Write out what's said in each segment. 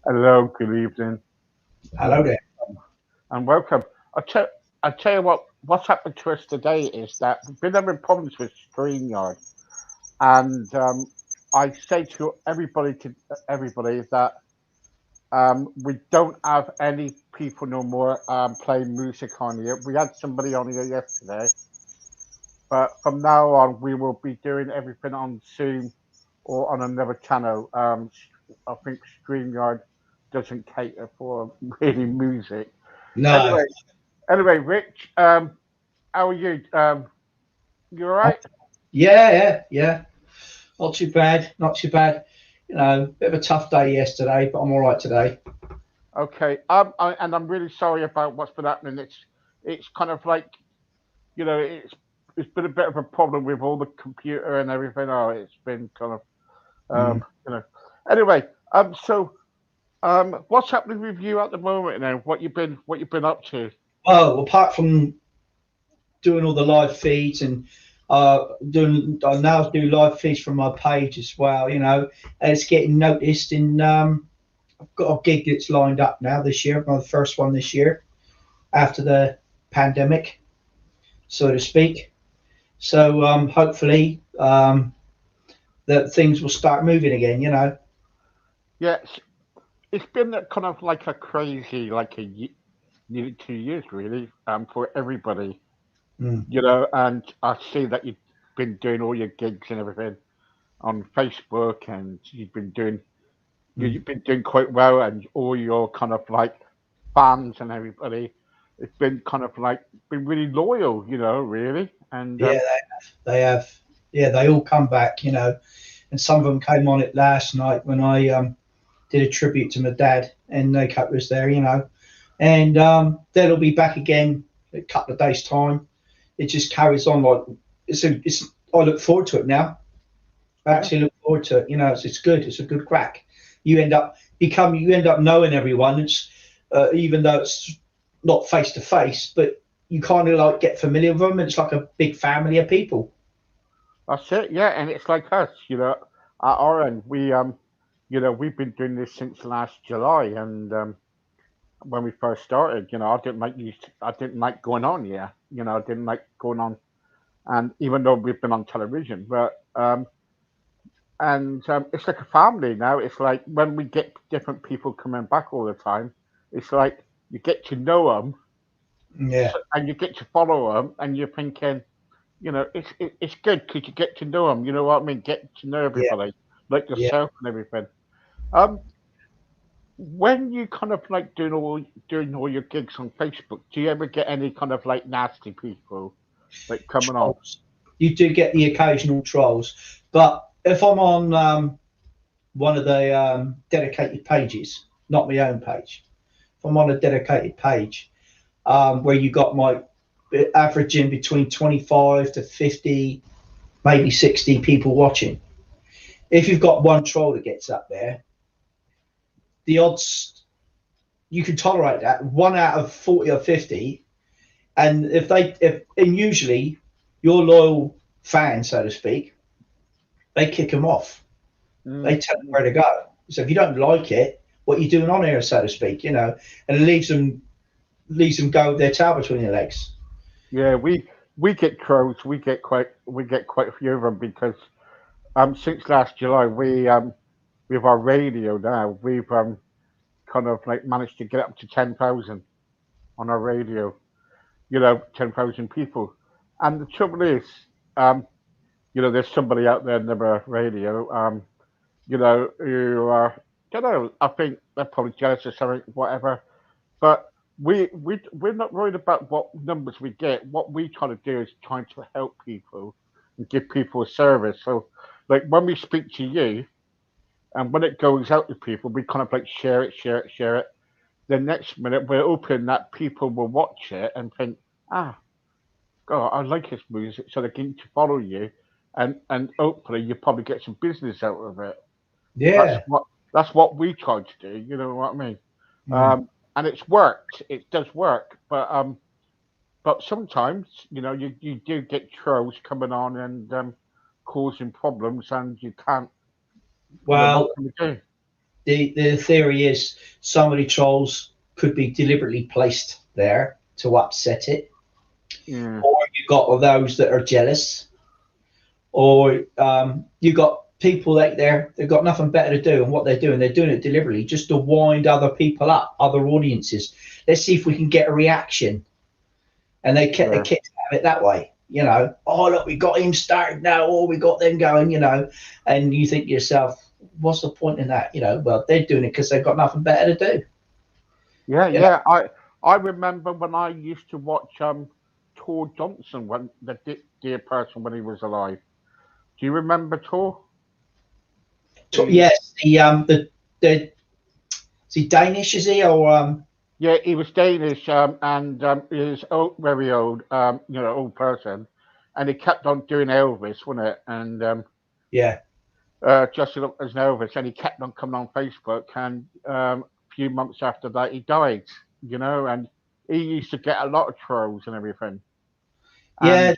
Hello, good evening, Hello there. and welcome. I tell you what's happened to us today is that we've been having problems with StreamYard, and I say to everybody that we don't have any people no more playing music on here. We had somebody on here yesterday, but from now on we will be doing everything on Zoom or on another channel. I think StreamYard doesn't cater for really music. No. Anyway, Rich, how are you? You all right? Yeah. Not too bad. Not too bad. Bit of a tough day yesterday, but I'm all right today. Okay. And I'm really sorry about what's been happening. It's kind of like it's been a bit of a problem with all the computer and everything. Oh, it's been kind of Mm. you know. Anyway, what's happening with you at the moment now? What you've been up to? Oh, apart from doing all the live feeds and I now do live feeds from my page as well. And it's getting noticed. In I've got a gig that's lined up now this year, my first one this year after the pandemic, so to speak. So hopefully that things will start moving again. Yeah, it's been kind of like a crazy, like nearly 2 years really, for everybody. Mm. And I see that you've been doing all your gigs and everything on Facebook, and Mm. you've been doing quite well, and all your kind of like fans and everybody, it's been kind of like been really loyal, really. And Yeah, they have. Yeah, they all come back. And some of them came on it last night when I did a tribute to my dad, and no cut was there. And they'll be back again in a couple of days' time. It just carries on like it's. I look forward to it now. I yeah, actually look forward to it. It's good. It's a good crack. You end up knowing everyone. It's even though it's not face to face, but you kind of like get familiar with them. It's like a big family of people. that's it. Yeah, and it's like us, at our end, we've been doing this since last July, and when we first started, I didn't like going on. Yeah, I didn't like going on, and even though we've been on television, but and it's like a family now. It's like when we get different people coming back all the time, it's like you get to know them, Yeah, and you get to follow them, and you're thinking, it's good because you get to know them. You know what I mean? Get to know yeah, everybody, like yeah. yourself and everything. Um, when you kind of like doing all your gigs on Facebook, do you ever get any kind of like nasty people like coming on? Trolls. You do get the occasional trolls, but if I'm on one of the dedicated pages, not my own page, if I'm on a dedicated page where you got my averaging between 25 to 50, maybe 60 people watching. If you've got one troll that gets up there, the odds you can tolerate that one out of 40 or 50. And and usually your loyal fans, so to speak, they kick them off. They Mm, tell them mm. where to go. So if you don't like it, what you doing on here, so to speak, and it leaves them go with their tail between their legs. Yeah, we get trolls. We get quite a few of them because since last July with our radio now we've kind of like managed to get up to 10,000 on our radio. 10,000 people. And the trouble is, um, there's somebody out there in the radio, who are, don't know, I think they're probably jealous or something, whatever. But we're not worried about what numbers we get. What we try to do is trying to help people and give people a service. So, like when we speak to you and when it goes out to people, we kind of like share it, share it, share it. The next minute, we're hoping that people will watch it and think, ah, God, I like his music, so they get to follow you, and hopefully you probably get some business out of it. That's Yeah. what that's what we try to do. You know what I mean? Mm. And it's worked. It does work, but sometimes you do get trolls coming on and causing problems, and you can't. What Well, can we do? the theory is so many trolls could be deliberately placed there to upset it, Yeah, or you got those that are jealous, or you got people out there that got nothing better to do, and what they're doing it deliberately just to wind other people up, other audiences. Let's see if we can get a reaction, and they yeah, kick at it that way. Oh look, we got him started now, or we got them going. And you think to yourself, what's the point in that? Well, they're doing it because they've got nothing better to do. yeah, You know, yeah. I remember when I used to watch Tor Johnson, when the dear person, when he was alive. Do you remember Tor? He yes, the is he Danish? Is he or Yeah, he was Danish, and he was old, very old, old person, and he kept on doing Elvis, wasn't it? And yeah, just as an Elvis, and he kept on coming on Facebook, and a few months after that, he died. And he used to get a lot of trolls and everything. yeah. And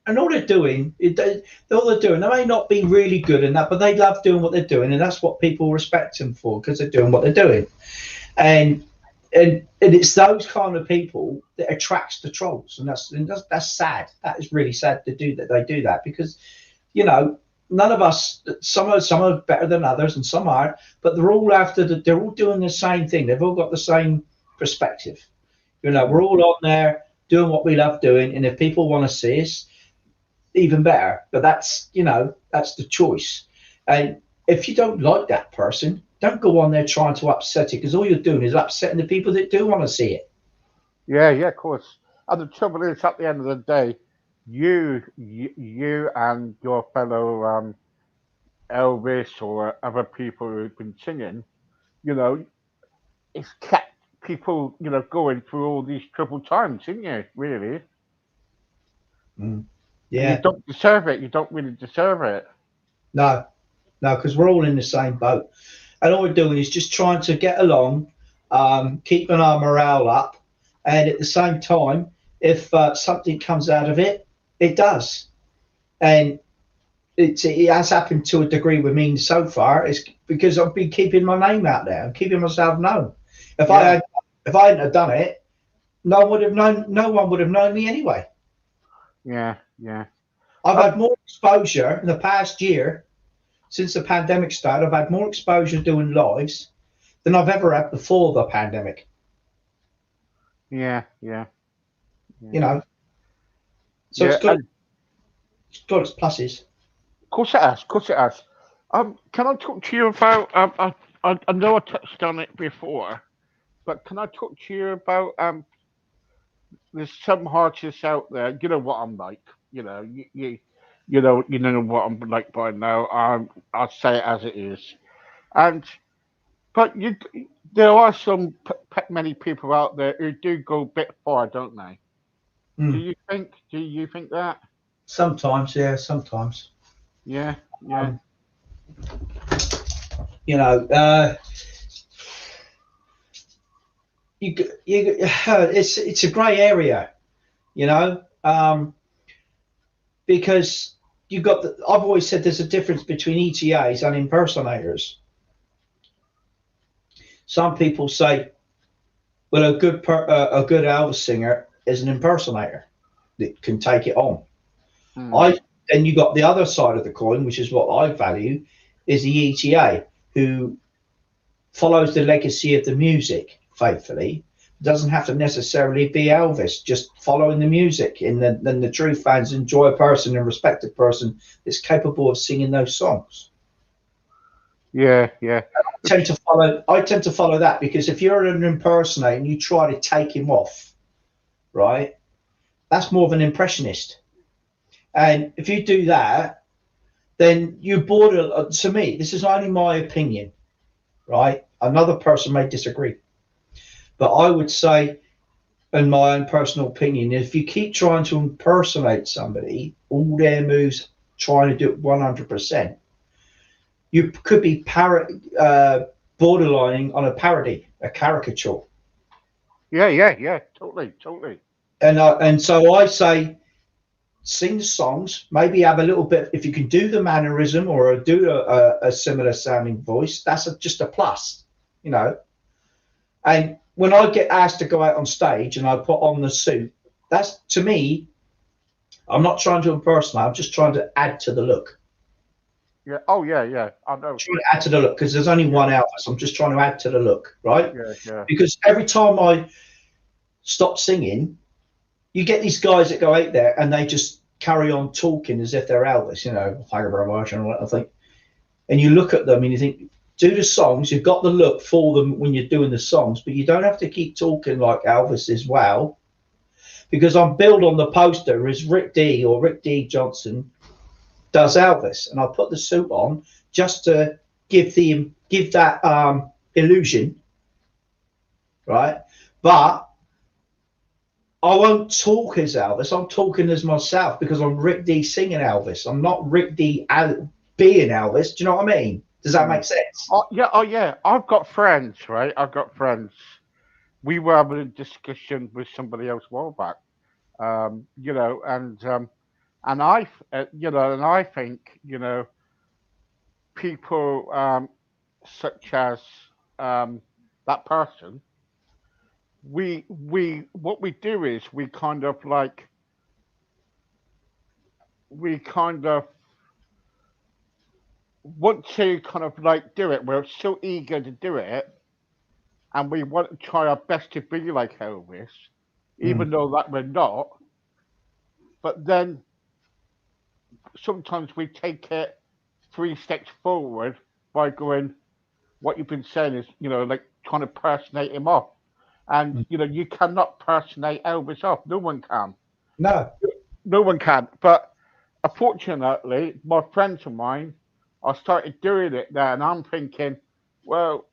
And all they're doing, all they're doing, they may not be really good in that, but they love doing what they're doing, and that's what people respect them for because they're doing what they're doing. And and it's those kind of people that attracts the trolls, and that's sad. That is really sad to do that. They do that because you know none of us. Some are better than others, and some aren't. But they're all they're all doing the same thing. They've all got the same perspective. We're all on there doing what we love doing, and if people want to see us, even better. But that's the choice. And if you don't like that person, don't go on there trying to upset it because all you're doing is upsetting the people that do want to see it. yeah, yeah, of course. And the trouble is, at the end of the day, you and your fellow Elvis or other people who've been singing, you know, it's kept people, going through all these troubled times, isn't it? Really, Mm. and you Yeah, don't deserve it. You don't really deserve it. no, no, because we're all in the same boat, and all we're doing is just trying to get along, keeping our morale up, and at the same time, if something comes out of it, it does, and it has happened to a degree with me so far. It's because I've been keeping my name out there and keeping myself known. If I Yeah, had, if I hadn't have done it, no one would have known. No one would have known me anyway. yeah, yeah. I've had Um, more exposure in the past year since the pandemic started. I've had more exposure doing lives than I've ever had before the pandemic. yeah, yeah, You yeah, know, so yeah. And it's got its pluses. of course it has. Of course it has. Can I talk to you about? I know I touched on it before, but can I talk to you about? There's some artists out there. You know what I'm like. You know, you know what I'm like by now. I'll say it as it is. And but there are many people out there who do go a bit far, don't they? Do Mm. you think? Do you think that? Sometimes, yeah, sometimes. Yeah, yeah, Um, you know, it's a grey area. You know, because I've always said there's a difference between ETAs and impersonators. Some people say, well, a good Elvis singer is an impersonator that can take it on. mm, I Then you got the other side of the coin, which is what I value, is the ETA who follows the legacy of the music faithfully. Doesn't have to necessarily be Elvis, just following the music. And then the true fans enjoy a person and respect a person that's capable of singing those songs. yeah, yeah, I tend to follow that because if you're an impersonator and you try to take him off, right, that's more of an impressionist. And if you do that, then you border. To me, this is only my opinion, right? Another person may disagree, but I would say in my own personal opinion, if you keep trying to impersonate somebody, all their moves, trying to do it 100%, you could be borderlining on a parody, a caricature. Yeah, yeah, yeah. Totally, totally. And so I say, sing the songs, maybe have a little bit. If you can do the mannerism or do a similar sounding voice, that's just a plus, you know. And when I get asked to go out on stage and I put on the suit, that's to me, I'm not trying to impersonate. I'm just trying to add to the look. Yeah. Oh, yeah, yeah. I know. Trying to add to the look because there's only Yeah, one Elvis. I'm just trying to add to the look, right? yeah, yeah. Because every time I stop singing, you get these guys that go out there and they just carry on talking as if they're Elvis, you know, thank you very much, and I think, and you look at them and you think, do the songs. You've got the look for them when you're doing the songs, but you don't have to keep talking like Elvis as well. Because I'm billed on the poster as Rick D or Rick D Johnson does Elvis, and I put the suit on just to give that illusion, right? But I won't talk as Elvis. I'm talking as myself because I'm Rick D singing Elvis. I'm not Rick D being Elvis. Do you know what I mean? Does that Mm. make sense? Oh, yeah, oh, yeah. I've got friends, right? I've got friends. We were having a discussion with somebody else a while back, you know, and you know, and I think, you know, people such as um, that person, what we do is we kind of want to kind of like do it. We're so eager to do it, and we want to try our best to be like Elvis, Mm. even though that we're not. But then sometimes we take it 3 steps forward by going, what you've been saying is, you know, like trying to personate him off. And, Mm. you know, you cannot personate Elvis off. No one can. No. No one can. But unfortunately, my friends of mine, I started doing it there, and I'm thinking, well,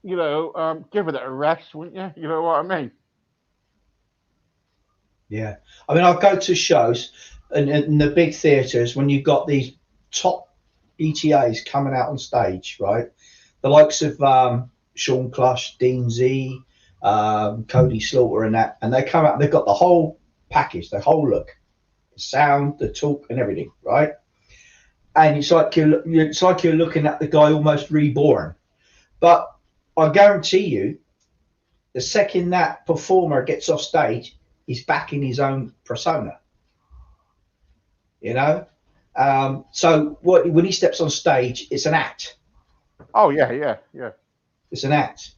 you know, give it a rest, wouldn't you? You know what I mean? Yeah. I mean, I'll go to shows and in the big theatres when you've got these top ETAs coming out on stage, right? The likes of Sean Clush, Dean Z, Cody Slaughter, and they come out. They've got the whole package, the whole look, the sound, the talk, and everything, right? And it's like you're looking at the guy almost reborn. But I guarantee you, the second that performer gets off stage, he's back in his own persona. You know, so when he steps on stage, it's an act. Oh, yeah, yeah, yeah. It's an act.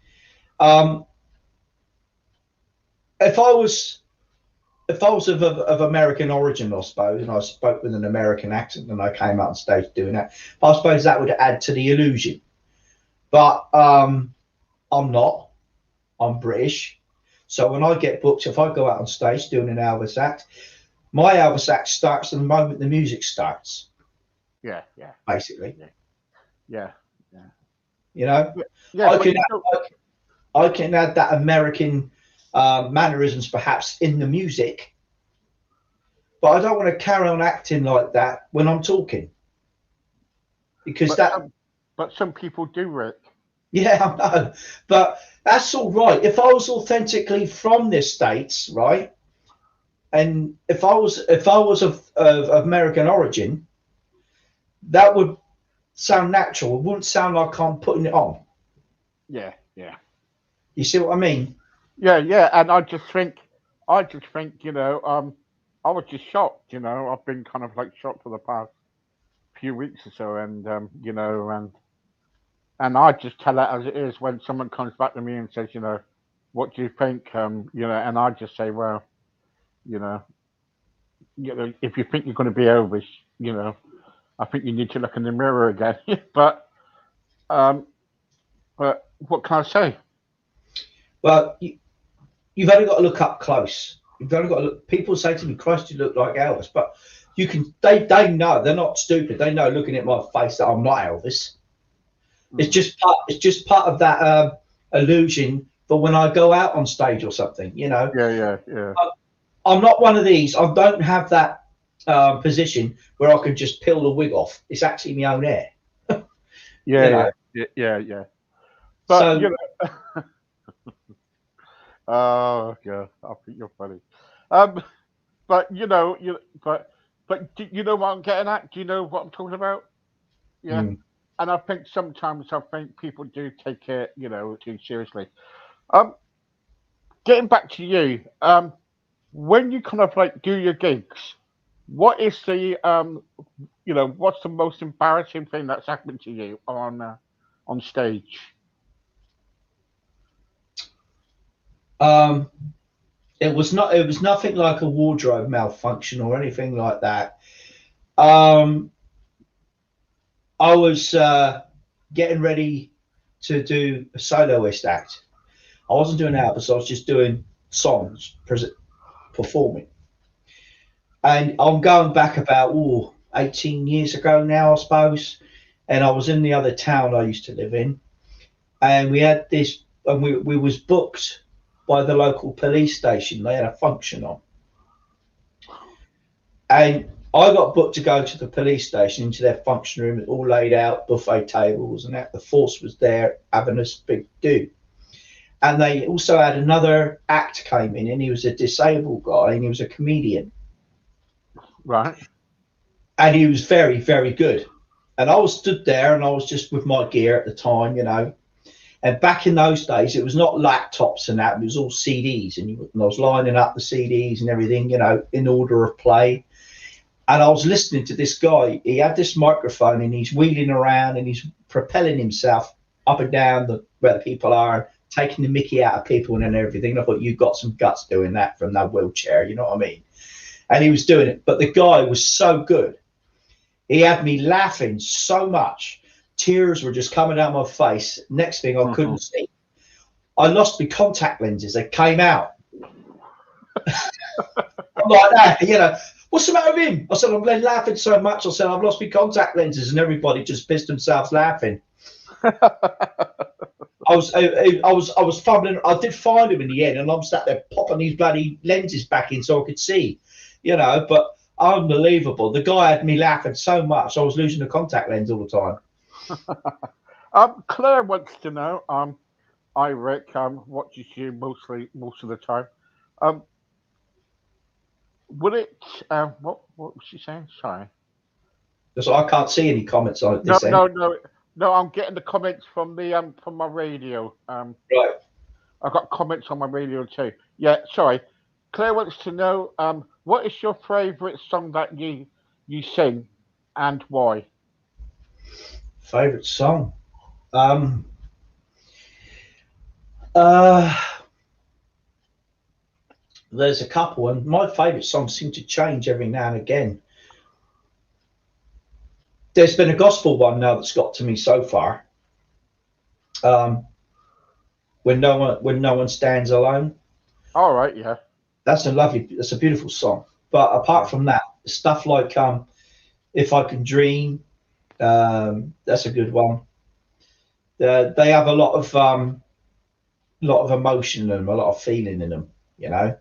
Um, if I was of American origin, I suppose, and I spoke with an American accent, and I came out on stage doing that, I suppose that would add to the illusion. But I'm not. I'm British. So when I get booked, if I go out on stage doing an Elvis act, my Elvis act starts the moment the music starts, Yeah, yeah, basically. yeah, yeah, yeah. You know, Yeah, yeah, I but can you don't. I can add that American mannerisms perhaps in the music, but I don't want to carry on acting like that when I'm talking because But that, some people do, Rick. yeah, I know, but that's all right. If I was authentically from the States, right, and if I was of American origin, that would sound natural. It wouldn't sound like I'm putting it on. Yeah, yeah. You see what I mean? Yeah, yeah, and I just think, you know, I was just shocked. You know, I've been kind of like shocked for the past few weeks or so, and you know, and I just tell it as it is when someone comes back to me and says, you know, what do you think? You know, and I just say, well, you know, if you think you're going to be Elvis, you know, I think you need to look in the mirror again. Um, but what can I say? Well, you've only got to look up close. You've only got to look. People say to me, "Christ, you look like Elvis," but you can. They know they're not stupid. They know looking at my face that I'm not Elvis. Mm, It's just part of that illusion for when I go out on stage or something. Yeah, yeah, yeah, I'm not one of these. I don't have that position where I can just peel the wig off. It's actually my own hair. yeah, You know. yeah, yeah, yeah, yeah. But So oh yeah, I think you're funny. Um, but you know what I'm getting at? Do you know what I'm talking about? Yeah. mm, And I think sometimes I think people do take it, too seriously. Um, Getting back to you, when you kind of like do your gigs, what is what's the most embarrassing thing that's happened to you on stage? um, it was not. It was nothing like a wardrobe malfunction or anything like that. Um, I was getting ready to do a soloist act. I wasn't doing albums. I was just doing songs, performing. And I'm going back about 18 years ago now, I suppose. And I was in the other town I used to live in, and we had this, and we was booked by the local police station. They had a function on, and I got booked to go to the police station into their function room, all laid out, buffet tables, and that the force was there having a big do. And they also had another act came in, and he was a disabled guy, and he was a comedian, Right. and he was very, very good. And I was stood there, and I was just with my gear at the time, And back in those days, it was not laptops and that; it was all CDs, and I was lining up the CDs and everything, in order of play. And I was listening to this guy. He had this microphone, and he's wheeling around, and he's propelling himself up and down where the people are, taking the Mickey out of people and everything. And I thought, you've got some guts doing that from that wheelchair, you know what I mean? And he was doing it, but the guy was so good. He had me laughing so much. Tears were just coming down my face. Next thing, I Hmm. couldn't see. I lost my contact lenses. They came out. I'm like that. What's the matter with him? I said, I'm laughing so much. I said, I've lost my contact lenses, and everybody just pissed themselves laughing. I was fumbling. I did find him in the end, and I'm sat there popping these bloody lenses back in so I could see, But unbelievable. The guy had me laughing so much, I was losing the contact lens all the time. Claire wants to know. I Rick watches you most of the time. Um, would it? What was she saying? Sorry. So I can't see any comments on No, this end. no, no, no. I'm getting the comments from my radio. Right. I've got comments on my radio too. Yeah, sorry. Claire wants to know what is your favourite song that you sing and why? Favorite song. Um. Uh. There's a couple, and my favorite songs seem to change every now and again. There's been a gospel one now that's got to me so far. Um. When no one stands alone. All right, yeah, That's a beautiful song. But apart yeah, from that, stuff like If I Can Dream, that's a good one. They have a lot of emotion in them, a lot of feeling in them, you know.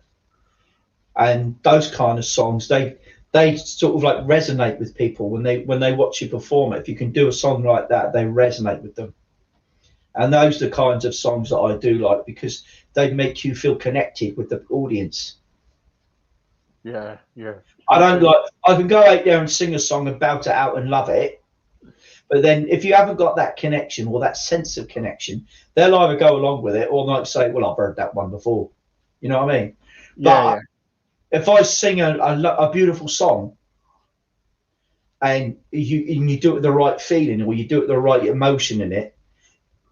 And those kind of songs, they sort of like resonate with people when they watch you perform it. If you can do a song like that, they resonate with them. And those are the kinds of songs that I do like because they make you feel connected with the audience. yeah, yeah. I Some don't do. like. I can go out there and sing a song and belt it out and love it, but then if you haven't got that connection or that sense of connection, they'll either go along with it or like say, "Well, I've heard that one before." You know what I mean? Yeah, But yeah, if I sing a beautiful song and you do it with the right feeling or you do it with the right emotion in it,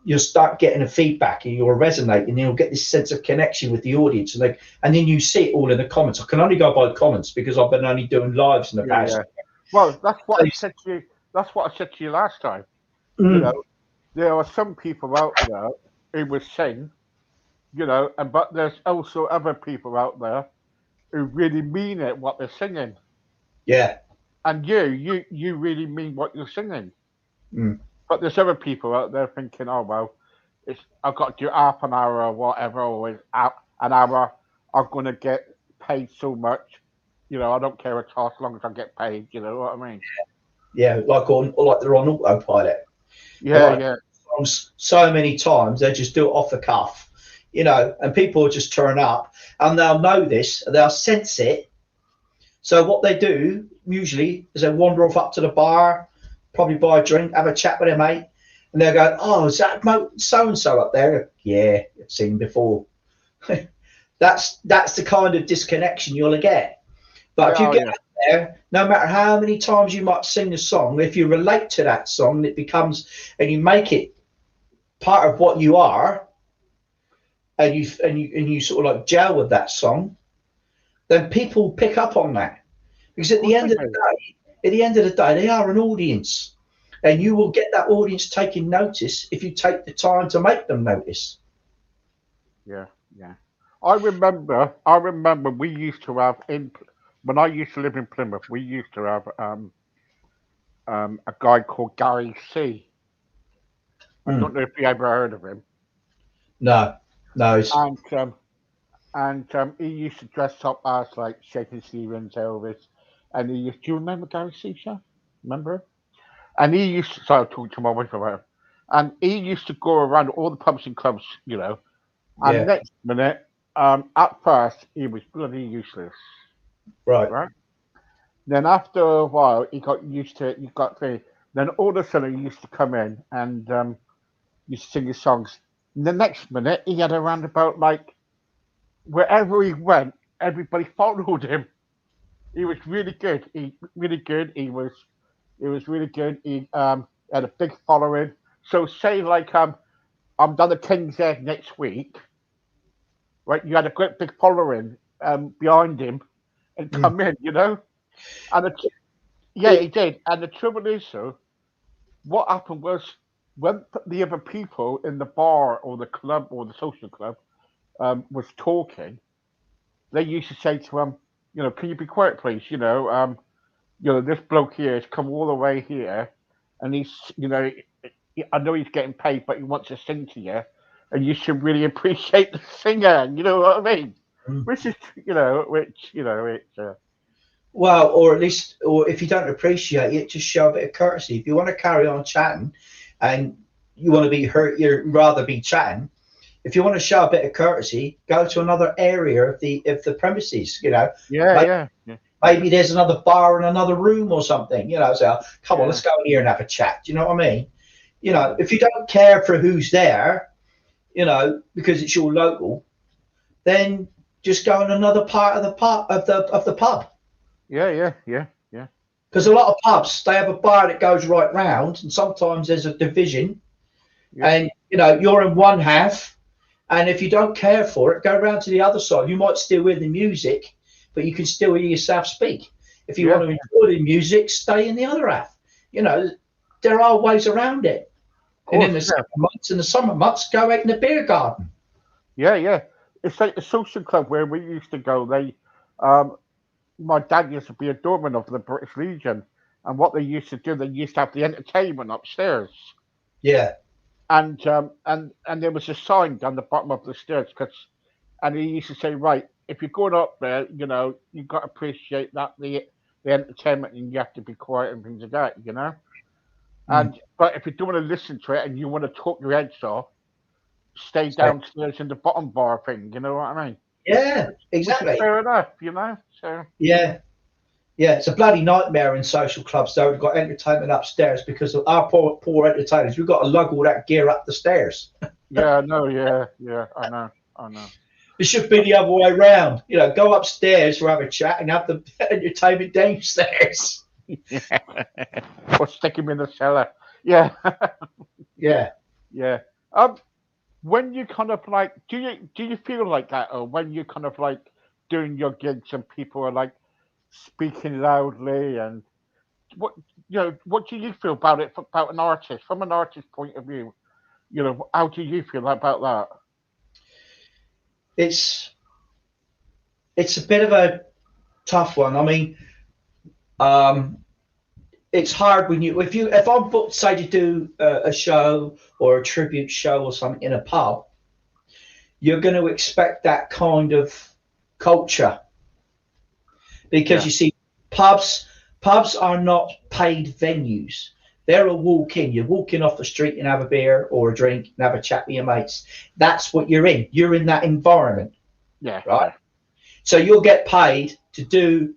you'll start getting a feedback and you'll resonate and you'll get this sense of connection with the audience and then you see it all in the comments. I can only go by the comments because I've been only doing lives in the yeah, yeah. past. Well, that's what I said to you. That's what I said to you last time. You Mm, know, there are some people out there who will sing, and but there's also other people out there who really mean it what they're singing, yeah. and you really mean what you're singing. Mm, But there's other people out there thinking, oh well, it's I've got to do half an hour or whatever, or it's out an hour. I'm gonna get paid so much. I don't care at all as long as I get paid. You know what I mean? Yeah, like they're on autopilot. They Yeah, might yeah, songs so many times they just do it off the cuff, and people will just turn up and they'll know this, they'll sense it. So what they do usually is they wander off up to the bar, probably buy a drink, have a chat with their mate, and they'll go, "Oh, is that so and so up there?" Yeah, I've seen him before. That's the kind of disconnection you'll get. But if yeah. you Oh, get yeah. out there, no matter how many times you might sing the song, if you relate to that song, it becomes, and you make it part of what you are, and you sort of like gel with that song, then people pick up on that. Because Of course they do. at the end of the day, they are an audience, and you will get that audience taking notice if you take the time to make them notice. Yeah, yeah. I remember we used to have when I used to live in Plymouth, we used to have a guy called Gary C. I Mm. don't know if you ever heard of him. No, no, And he used to dress up as like Shaking Stevens, Elvis, and he used. Do you remember Gary C. Sha? Remember him? And he used to. So I talked to my wife about him. And he used to go around all the pubs and clubs, And yeah, next minute, at first he was bloody useless, right. right? Then after a while, he got used to it. He got the. Then all of a sudden, he used to come in and used to sing his songs. And the next minute, he had a roundabout like wherever he went, everybody followed him. He was really good. He really good. He was really good. He had a big following. So say like I'm done the King's Head next week, right? You had a great big following behind him and Mm. come in. And yeah, he It, did. And the trouble is, so what happened was when the other people in the bar or the club or the social club was talking, they used to say to him, can you be quiet, please? This bloke here has come all the way here, and I know he's getting paid, but he wants to sing to you, and you should really appreciate the singer. You know what I mean? mm. Which is, it's Well, or at least, or if you don't appreciate it, just show a bit of courtesy. If you want to carry on chatting, and you want to be hurt, you'd rather be chatting. If you want to show a bit of courtesy, go to another area of the premises. yeah, Maybe, yeah, yeah, maybe there's another bar in another room or something. So come on, let's yeah, go in here and have a chat. Do you know what I mean? yeah, If you don't care for who's there, because it's your local, then just go in another part of the pub. yeah, yeah, yeah, yeah, Because a lot of pubs, they have a bar that goes right round, and sometimes there's a division, yeah, and you're in one half, and if you don't care for it, go round to the other side. You might still hear the music, but you can still hear yourself speak. If you want yeah, to enjoy the music, stay in the other half. You know, there are ways around it. of And in course, the yeah, summer months, go out in the beer garden. yeah, yeah. It's like the social club where we used to go. Um, my dad used to be a doorman of the British Legion, and what they used to do, they used to have the entertainment upstairs, Yeah. and there was a sign down the bottom of the stairs, and he used to say, right, if you're going up there, you've got to appreciate that the entertainment, and you have to be quiet and things like that. Mm. And but if you don't want to listen to it and you want to talk your heads off, stay So, downstairs in the bottom bar thing. You know what I mean? yeah, Which is exactly. fair enough. So Yeah. Yeah, it's a bloody nightmare in social clubs though. We've got entertainment upstairs because of our poor entertainers. We've got to lug all that gear up the stairs. yeah, no, yeah, yeah, I know. It should be the other way around. Go upstairs for have a chat and have the entertainment downstairs. Yeah, or stick him in the cellar. Yeah, Yeah. yeah. Um, when you kind of like, do you feel like that, or when you kind of like doing your gigs and people are like speaking loudly, and what what do you feel about it about an artist from an artist point of view? How do you feel about that? It's it's a bit of a tough one. I mean, um, it's hard when if I'm booked, say, to do a show or a tribute show or something in a pub, you're going to expect that kind of culture because Yeah, you see, pubs are not paid venues. They're a walk in. You're walking off the street and have a beer or a drink and have a chat with your mates. That's what you're in. You're in that environment, yeah, right? yeah, So you'll get paid to do.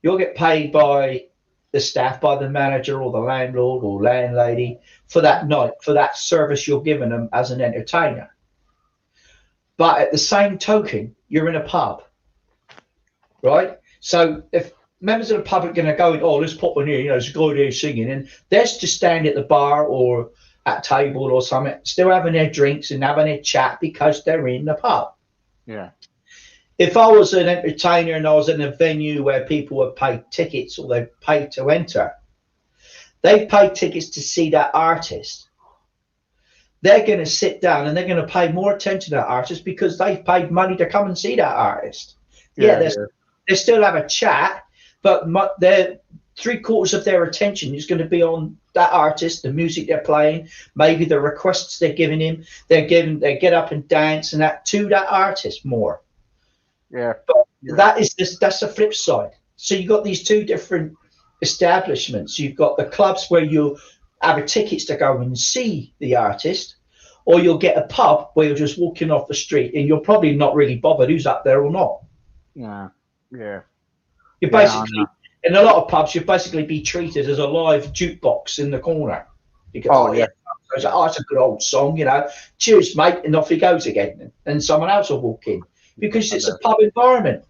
You'll get paid by the staff, by the manager or the landlord or landlady for that night, for that service you're giving them as an entertainer. But at the same token, you're in a pub, right? So if members of the public are going to go, oh, let's pop in here, there's a guy there singing, and they're just stand at the bar or at a table or something, still having their drinks and having their chat because they're in the pub. yeah, If I was an entertainer and I was in a venue where people have paid tickets or they've paid to enter, they've paid tickets to see that artist. They're going to sit down and they're going to pay more attention to that artist because they've paid money to come and see that artist. Yeah, yeah, yeah, they still have a chat, but they're three-quarters of their attention is going to be on that artist, the music they're playing, maybe the requests they're giving him. They get up and dance and that to that artist more. yeah, But yeah, that's the flip side. So you've got these two different establishments. You've got the clubs where you have a tickets to go and see the artist, or you'll get a pub where you're just walking off the street and you're probably not really bothered who's up there or not. yeah, yeah, You yeah. I basically, know. in a lot of pubs, you basically be treated as a live jukebox in the corner. You go, Oh oh yeah, yeah, it's a good old song, cheers, mate, and off he goes again. And someone else will walk in because I it's a know. pub environment.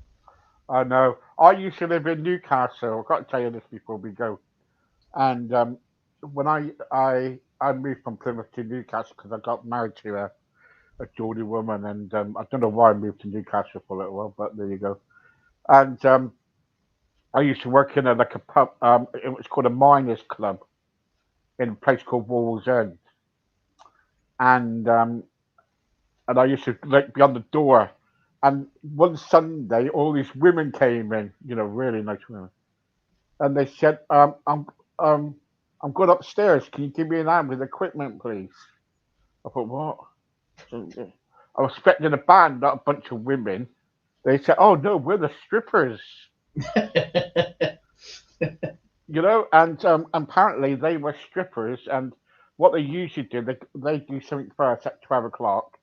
I know. I used to live in Newcastle. I've got to tell you this before we go. And when I moved from Plymouth to Newcastle because I got married to a Geordie woman, and I don't know why I moved to Newcastle for a little while, but there you go. And I used to work in like a pub. It was called a miners' club in a place called Wall's End, and and I used to like be on the door. And one Sunday, all these women came in, really nice women, and they said, um, I'm going upstairs. Can you give me an hand with equipment, please?" I thought, what? So, yeah. I was expecting a band, not a bunch of women. They said, "Oh no, we're the strippers," and apparently they were strippers. And what they usually do, they do something first at 12 o'clock.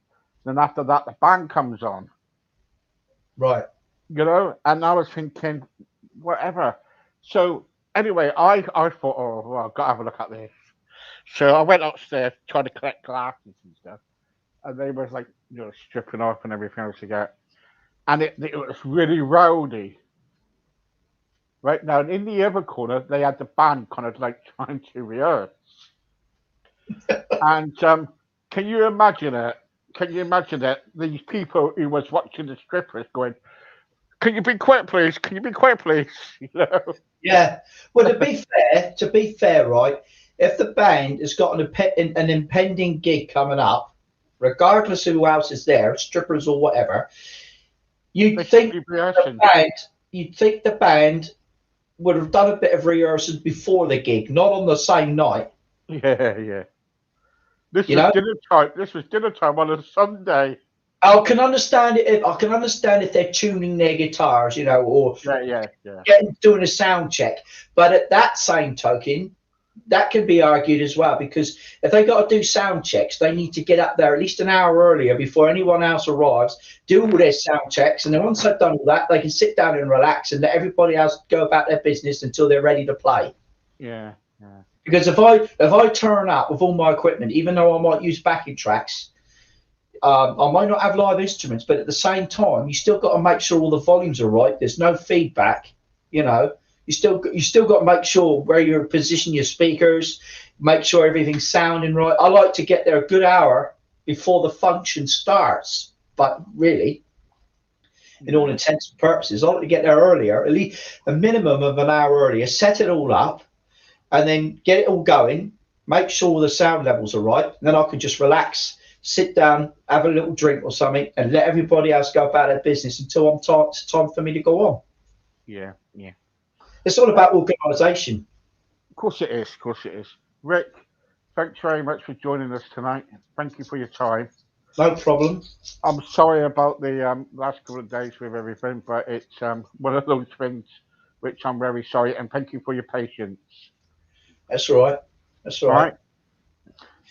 Then after that, the band comes on. Right. And I was thinking, whatever. So anyway, I thought, oh, well, I've got to have a look at this. So I went upstairs trying to collect glasses and stuff, and they was like, stripping off and everything else again. And it was really rowdy. Right now, and in the other corner, they had the band kind of like trying to rehearse. And can you imagine it? Can you imagine it? These people who was watching the strippers going, "Can you be quiet, please? Can you be quiet, please?" You know? Yeah. Well, to be fair, right? If the band has got an impending gig coming up, regardless of who else is there, strippers or whatever, you'd They should think be the rehearsing. band, you'd think the band would have done a bit of rehearsals before the gig, not on the same night. Yeah, yeah. This You was know, dinner time. This was dinner time on a Sunday. I can understand it. I can understand if they're tuning their guitars, or Yeah, yeah, yeah, doing a sound check. But at that same token, that can be argued as well because if they got to do sound checks, they need to get up there at least an hour earlier before anyone else arrives, do all their sound checks, and then once they've done all that, they can sit down and relax and let everybody else go about their business until they're ready to play. yeah, yeah, Because if I turn up with all my equipment, even though I might use backing tracks, I might not have live instruments, but at the same time, you still got to make sure all the volumes are right. There's no feedback. You know, you still got to make sure where you position your speakers, make sure everything's sounding right. I like to get there a good hour before the function starts, but really, in all yeah, intents and purposes, I like to get there earlier, at least a minimum of an hour earlier, set it all up, and then get it all going. Make sure the sound levels are right, and then I can just relax, sit down, have a little drink or something, and let everybody else go about their business until it's time for me to go on. yeah, yeah. It's all about organisation. course it is. Of course it is. Rick, thanks very much for joining us tonight. Thank you for your time. No problem. I'm sorry about the last couple of days with everything, but it's one of those things which I'm very sorry, and thank you for your patience. That's all right. That's all All right. right.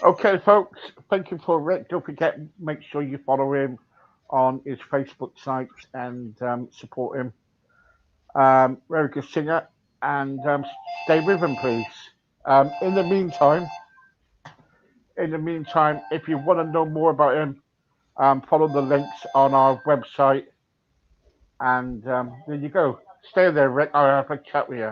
Okay, folks. Thank you for Rick. Don't forget, make sure you follow him on his Facebook site and support him. Very good singer, and stay with him, please. In the meantime, if you want to know more about him, follow the links on our website, and there you go. Stay there, Rick. I'll have a chat with you.